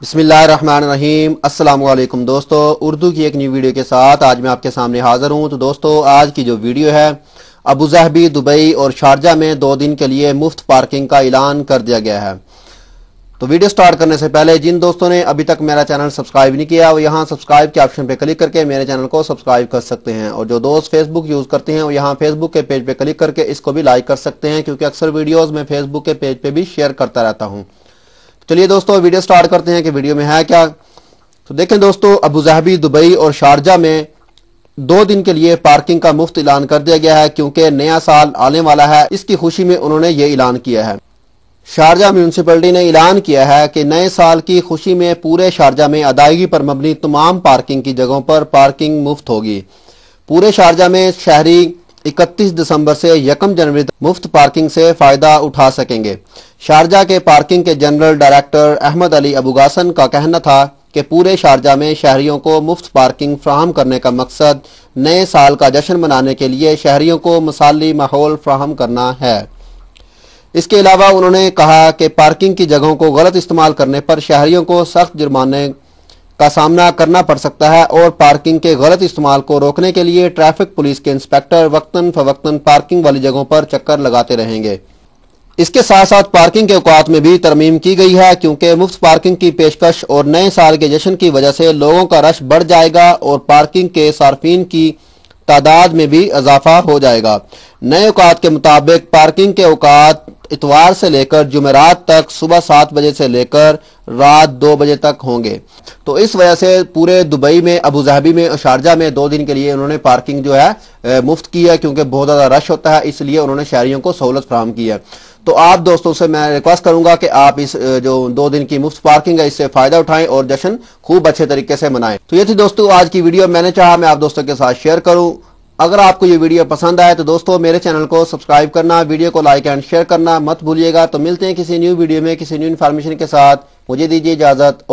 बिस्मिल्लाहिर्रहमानिर्रहीम। अस्सलाम वालेकुम दोस्तों, उर्दू की एक न्यू वीडियो के साथ आज मैं आपके सामने हाजिर हूं। तो दोस्तों, आज की जो वीडियो है, अबू ज़हबी, दुबई और शारजा में 2 दिन के लिए मुफ्त पार्किंग का ऐलान कर दिया गया है। तो वीडियो स्टार्ट करने से पहले जिन दोस्तों ने अभी तक मेरा चैनल सब्सक्राइब नहीं किया वो यहाँ सब्सक्राइब के ऑप्शन पे क्लिक करके मेरे चैनल को सब्सक्राइब कर सकते हैं, और जो दोस्त फेसबुक यूज करते हैं वो यहाँ फेसबुक के पेज पे क्लिक करके इसको भी लाइक कर सकते हैं, क्योंकि अक्सर वीडियोस मैं फेसबुक के पेज पे भी शेयर करता रहता हूँ। चलिए दोस्तों, वीडियो स्टार्ट करते हैं कि वीडियो में है क्या। तो देखें दोस्तों, अबू ज़हबी, दुबई और शारजा में 2 दिन के लिए पार्किंग का मुफ्त ऐलान कर दिया गया है, क्योंकि नया साल आने वाला है। इसकी खुशी में उन्होंने ये ऐलान किया है। शारजा म्यूनिसिपैलिटी ने ऐलान किया है कि नए साल की खुशी में पूरे शारजा में अदायगी पर मबनी तमाम पार्किंग की जगहों पर पार्किंग मुफ्त होगी। पूरे शारजा में शहरी 31 दिसंबर से 1 जनवरी तक मुफ्त पार्किंग से फायदा उठा सकेंगे। शारजा के पार्किंग के जनरल डायरेक्टर अहमद अली अबुगासन का कहना था कि पूरे शारजा में शहरियों को मुफ्त पार्किंग फराहम करने का मकसद नए साल का जश्न मनाने के लिए शहरियों को मिसाली माहौल फराहम करना है। इसके अलावा उन्होंने कहा कि पार्किंग की जगहों को गलत इस्तेमाल करने पर शहरियों को सख्त जुर्माने का सामना करना पड़ सकता है, और पार्किंग के गलत इस्तेमाल को रोकने के लिए ट्रैफिक पुलिस के इंस्पेक्टर वक्तन फवक्तन पार्किंग वाली जगहों पर चक्कर लगाते रहेंगे। इसके साथ साथ पार्किंग के औकात में भी तरमीम की गई है, क्योंकि मुफ्त पार्किंग की पेशकश और नए साल के जश्न की वजह से लोगों का रश बढ़ जाएगा और पार्किंग के सार्फिन की तादाद में भी इजाफा हो जाएगा। नए औकात के मुताबिक पार्किंग के औकात इतवार से लेकर जुमेरात तक सुबह 7 बजे से लेकर रात 2 बजे तक होंगे। तो इस वजह से पूरे दुबई में, अबू ज़हबी में और शारजा में 2 दिन के लिए उन्होंने पार्किंग जो है मुफ्त की है, क्योंकि बहुत ज़्यादा रश होता है, इसलिए उन्होंने शहरियों को सहूलत फराहम की है। तो आप दोस्तों से मैं रिक्वेस्ट करूंगा कि आप इस जो 2 दिन की मुफ्त पार्किंग है इससे फायदा उठाएं और जश्न खूब अच्छे तरीके से मनाएं। तो ये थी दोस्तों आज की वीडियो। मैंने चाहा मैं आप दोस्तों के साथ शेयर करूं। अगर आपको ये वीडियो पसंद आए तो दोस्तों मेरे चैनल को सब्सक्राइब करना, वीडियो को लाइक एंड शेयर करना मत भूलिएगा। तो मिलते हैं किसी न्यू वीडियो में किसी न्यू इन्फॉर्मेशन के साथ। मुझे दीजिए इजाजत।